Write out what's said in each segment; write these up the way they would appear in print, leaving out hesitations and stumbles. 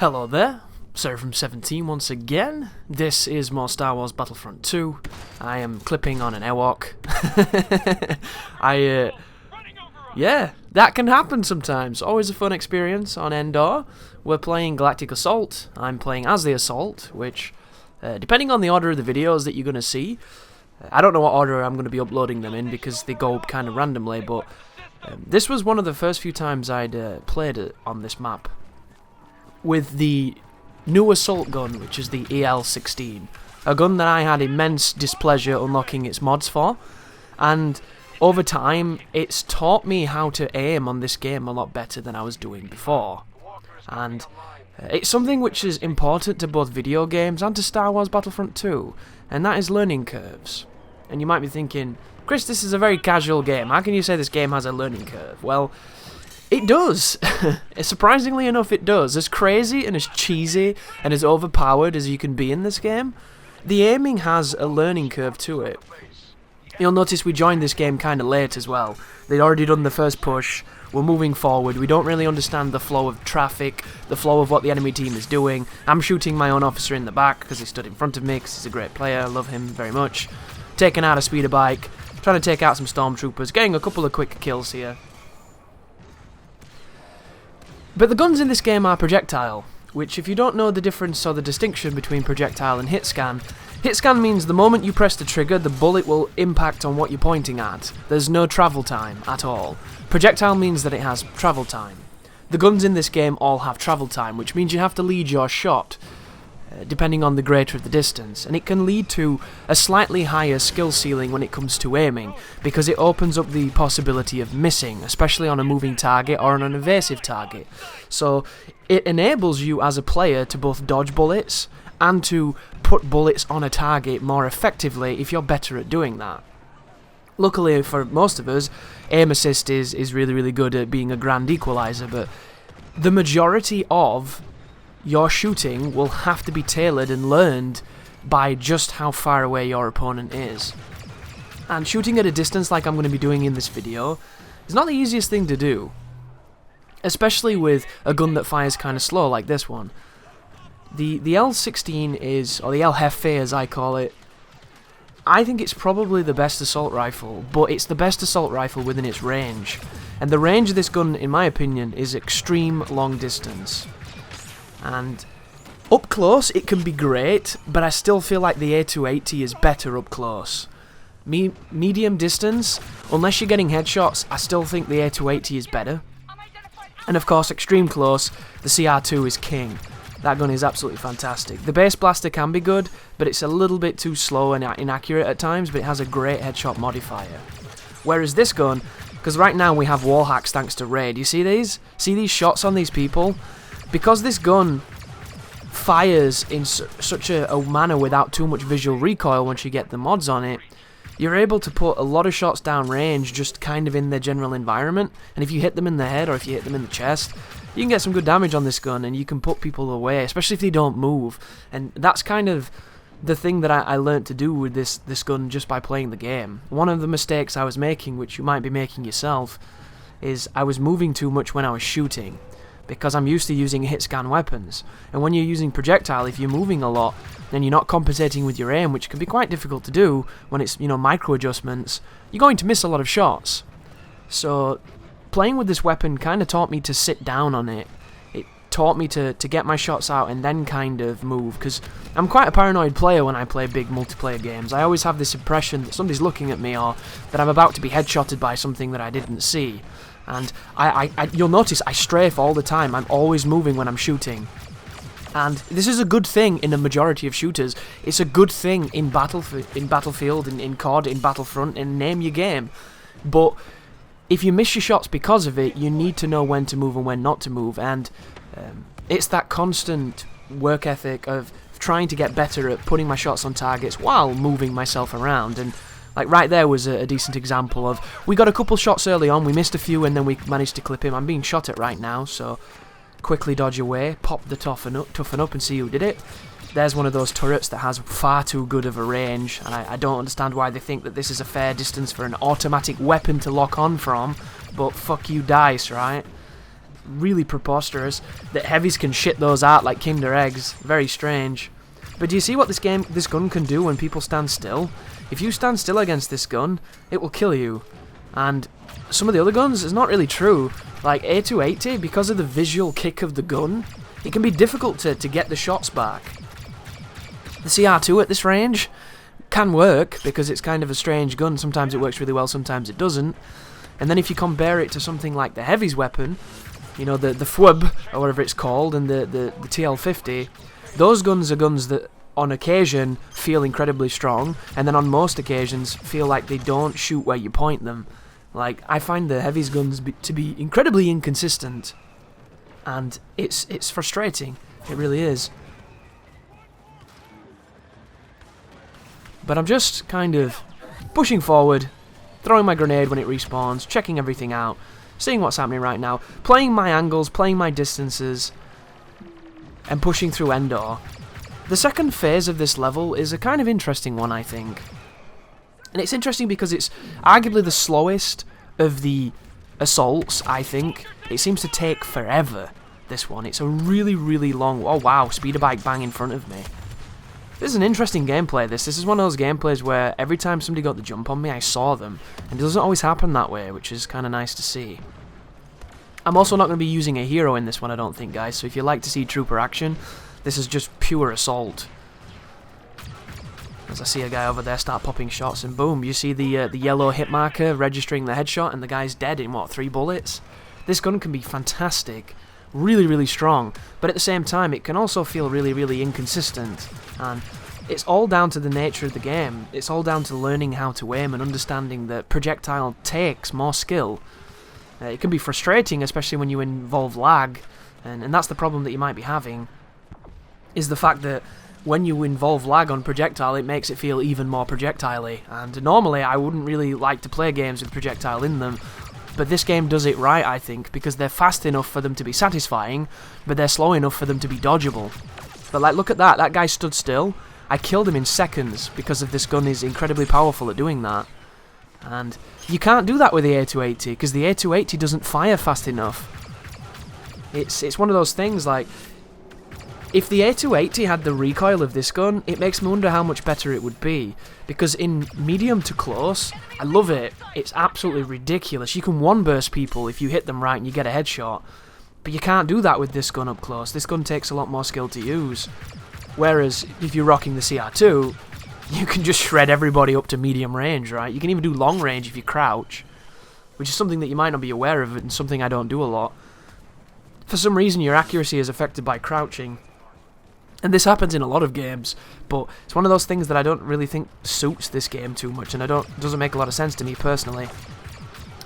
Hello there, Sarah from 17 once again. This is more Star Wars Battlefront 2. I am clipping on an airwalk. Yeah, that can happen sometimes. Always a fun experience on Endor. We're playing Galactic Assault. I'm playing as the Assault, which, depending on the order of the videos that you're going to see, I don't know what order I'm going to be uploading them in because they go kind of randomly, but this was one of the first few times I'd played it on this map with the new assault gun, which is the EL-16, a gun that I had immense displeasure unlocking its mods for, and over time it's taught me how to aim on this game a lot better than I was doing before, and it's something which is important to both video games and to Star Wars Battlefront 2, and that is learning curves. And you might be thinking, Chris, this is a very casual game, how can you say this game has a learning curve? Well, it does. Surprisingly enough, it does. As crazy and as cheesy and as overpowered as you can be in this game, the aiming has a learning curve to it. You'll notice we joined this game kind of late as well. They'd already done the first push, we're moving forward, we don't really understand the flow of traffic, the flow of what the enemy team is doing. I'm shooting my own officer in the back because he stood in front of me because he's a great player, I love him very much. Taking out a speeder bike, trying to take out some stormtroopers, getting a couple of quick kills here. But the guns in this game are Projectile, which if you don't know the difference or the distinction between Projectile and hitscan, hitscan means the moment you press the trigger, the bullet will impact on what you're pointing at. There's no travel time at all. Projectile means that it has travel time. The guns in this game all have travel time, which means you have to lead your shot, depending on the greater of the distance, and it can lead to a slightly higher skill ceiling when it comes to aiming, because it opens up the possibility of missing, especially on a moving target or on an evasive target. So it enables you as a player to both dodge bullets and to put bullets on a target more effectively if you're better at doing that. Luckily for most of us, aim assist is really good at being a grand equalizer, but the majority of your shooting will have to be tailored and learned by just how far away your opponent is. And shooting at a distance like I'm going to be doing in this video is not the easiest thing to do, especially with a gun that fires kind of slow like this one. The L-16 is, or the El-Jefe as I call it, I think it's probably the best assault rifle, but it's the best assault rifle within its range. And the range of this gun, in my opinion, is extreme long distance. And up close it can be great, but I still feel like the A280 is better up close. Medium distance, unless you're getting headshots, I still think the A280 is better. And of course, extreme close, the CR2 is king. That gun is absolutely fantastic. The base blaster can be good, but it's a little bit too slow and inaccurate at times, but it has a great headshot modifier. Whereas this gun, because right now we have wall hacks thanks to Raid, you see these? See these shots on these people? Because this gun fires in such a manner without too much visual recoil once you get the mods on it, you're able to put a lot of shots down range just kind of in their general environment, and if you hit them in the head or if you hit them in the chest, you can get some good damage on this gun and you can put people away, especially if they don't move. And that's kind of the thing that I learnt to do with this gun just by playing the game. One of the mistakes I was making, which you might be making yourself, is I was moving too much when I was shooting, because I'm used to using hit-scan weapons. And when you're using Projectile, if you're moving a lot, then you're not compensating with your aim, which can be quite difficult to do when it's, micro-adjustments, you're going to miss a lot of shots. So, playing with this weapon kind of taught me to sit down on it. It taught me to get my shots out and then kind of move, because I'm quite a paranoid player when I play big multiplayer games. I always have this impression that somebody's looking at me or that I'm about to be headshotted by something that I didn't see. And you'll notice I strafe all the time. I'm always moving when I'm shooting. And this is a good thing in a majority of shooters. It's a good thing in Battlefield, in COD, in Battlefront, and name your game. But if you miss your shots because of it, you need to know when to move and when not to move. And it's that constant work ethic of trying to get better at putting my shots on targets while moving myself around. And like right there was a decent example of, we got a couple shots early on, we missed a few and then we managed to clip him. I'm being shot at right now, so quickly dodge away, pop the toughen up and see who did it. There's one of those turrets that has far too good of a range, and I don't understand why they think that this is a fair distance for an automatic weapon to lock on from, but fuck you DICE, right? really preposterous. That heavies can shit those out like Kinder Eggs. Very strange. But do you see what this gun can do when people stand still? If you stand still against this gun, it will kill you. And some of the other guns, it's not really true. Like A280, because of the visual kick of the gun, it can be difficult to get the shots back. The CR2 at this range can work, because it's kind of a strange gun. Sometimes it works really well, sometimes it doesn't. And then if you compare it to something like the heavy's weapon, you know, the FWB, or whatever it's called, and the TL50, those guns are guns that on occasion feel incredibly strong, and then on most occasions feel like they don't shoot where you point them. Like, I find the heavy's guns to be incredibly inconsistent, and it's frustrating. It really is. But I'm just kind of pushing forward, throwing my grenade when it respawns, checking everything out, seeing what's happening right now, playing my angles, playing my distances, and pushing through Endor. The second phase of this level is a kind of interesting one, I think. And it's interesting because it's arguably the slowest of the assaults, I think. It seems to take forever, this one. It's a really, really long... Oh, wow, speeder bike bang in front of me. This is an interesting gameplay, this. This is one of those gameplays where every time somebody got the jump on me, I saw them. And it doesn't always happen that way, which is kind of nice to see. I'm also not going to be using a hero in this one, I don't think, guys. So if you like to see trooper action, this is just pure assault. As I see a guy over there start popping shots, and boom, you see the yellow hit marker registering the headshot, and the guy's dead in, what, 3 bullets? This gun can be fantastic. Really, really strong. But at the same time, it can also feel really, really inconsistent. And it's all down to the nature of the game. It's all down to learning how to aim and understanding that Projectile takes more skill. It can be frustrating, especially when you involve lag, and that's the problem that you might be having, is the fact that when you involve lag on Projectile, it makes it feel even more projectile-y. And normally I wouldn't really like to play games with Projectile in them, but this game does it right, I think, because they're fast enough for them to be satisfying, but they're slow enough for them to be dodgeable. But like, look at that, that guy stood still. I killed him in seconds because of this gun is incredibly powerful at doing that. And you can't do that with the A280, because the A280 doesn't fire fast enough. It's one of those things, like, if the A280 had the recoil of this gun, it makes me wonder how much better it would be. Because in medium to close, I love it. It's absolutely ridiculous. You can one-burst people if you hit them right and you get a headshot. But you can't do that with this gun up close. This gun takes a lot more skill to use. Whereas, if you're rocking the CR2, you can just shred everybody up to medium range, right? You can even do long range if you crouch, which is something that you might not be aware of and something I don't do a lot. For some reason, your accuracy is affected by crouching. And this happens in a lot of games, but it's one of those things that I don't really think suits this game too much, and doesn't make a lot of sense to me personally.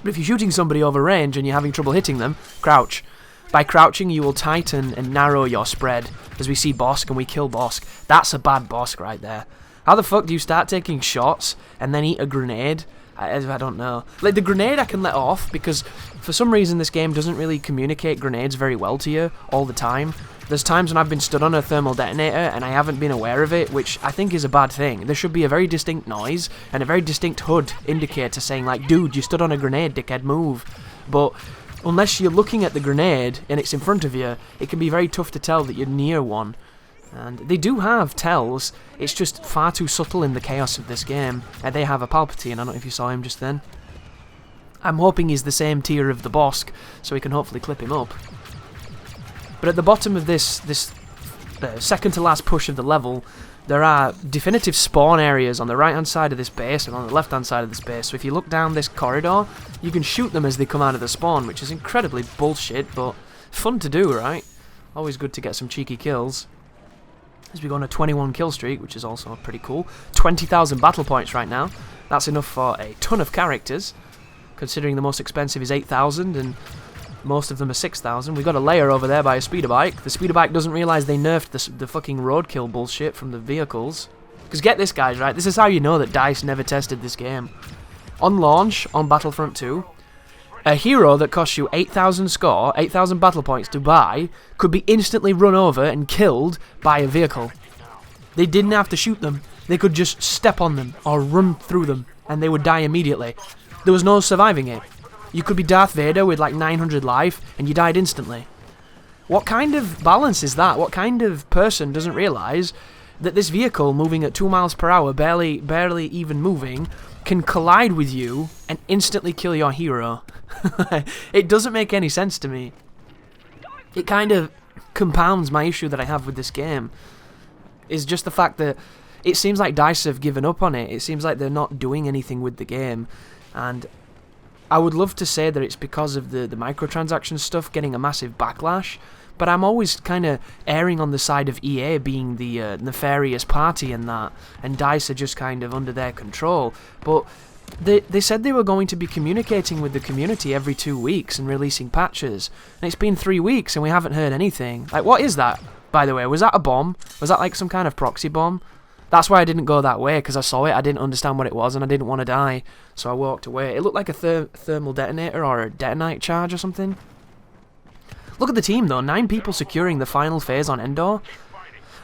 But if you're shooting somebody over range and you're having trouble hitting them, crouch. By crouching, you will tighten and narrow your spread. As we see Bosk and we kill Bosk. That's a bad Bosk right there. How the fuck do you start taking shots and then eat a grenade? I don't know. Like, the grenade I can let off, because for some reason this game doesn't really communicate grenades very well to you all the time. There's times when I've been stood on a thermal detonator and I haven't been aware of it, which I think is a bad thing. There should be a very distinct noise and a very distinct HUD indicator saying, like, dude, you stood on a grenade, dickhead, move. But unless you're looking at the grenade and it's in front of you, it can be very tough to tell that you're near one. And they do have tells, it's just far too subtle in the chaos of this game. And they have a Palpatine, I don't know if you saw him just then. I'm hoping he's the same tier of the Bosk, so we can hopefully clip him up. But at the bottom of this second to last push of the level, there are definitive spawn areas on the right hand side of this base and on the left hand side of this base. So if you look down this corridor, you can shoot them as they come out of the spawn, which is incredibly bullshit, but fun to do, right? Always good to get some cheeky kills. As we go on a 21 kill streak, which is also pretty cool. 20,000 battle points right now. That's enough for a ton of characters, considering the most expensive is 8,000 and most of them are 6,000. We got a layer over there by a speeder bike. The speeder bike doesn't realise they nerfed the fucking roadkill bullshit from the vehicles. Because get this, guys, right? This is how you know that DICE never tested this game. On launch, on Battlefront 2, a hero that costs you 8,000 score, 8,000 battle points to buy, could be instantly run over and killed by a vehicle. They didn't have to shoot them. They could just step on them or run through them, and they would die immediately. There was no surviving it. You could be Darth Vader with like 900 life and you died instantly. What kind of balance is that? What kind of person doesn't realise that this vehicle moving at 2 miles per hour, barely even moving, can collide with you and instantly kill your hero? It doesn't make any sense to me. It kind of compounds my issue that I have with this game. Is just the fact that it seems like DICE have given up on it. It seems like they're not doing anything with the game. And I would love to say that it's because of the microtransaction stuff getting a massive backlash, but I'm always kind of erring on the side of EA being the nefarious party in that, and DICE are just kind of under their control. But they said they were going to be communicating with the community every 2 weeks and releasing patches, and it's been 3 weeks and we haven't heard anything. Like, what is that, by the way? Was that a bomb? Was that like some kind of proxy bomb? That's why I didn't go that way, because I saw it, I didn't understand what it was, and I didn't want to die, so I walked away. It looked like a thermal detonator or a detonite charge or something. Look at the team though, 9 people securing the final phase on Endor.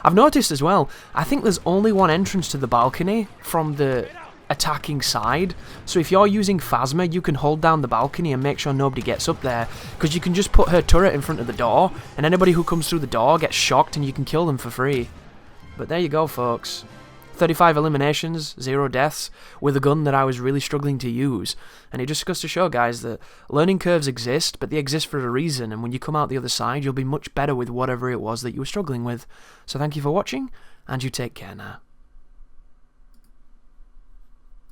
I've noticed as well, I think there's only one entrance to the balcony from the attacking side, so if you're using Phasma, you can hold down the balcony and make sure nobody gets up there, because you can just put her turret in front of the door, and anybody who comes through the door gets shocked and you can kill them for free. But there you go, folks. 35 eliminations, 0 deaths, with a gun that I was really struggling to use. And it just goes to show, guys, that learning curves exist, but they exist for a reason, and when you come out the other side, you'll be much better with whatever it was that you were struggling with. So thank you for watching, and you take care now.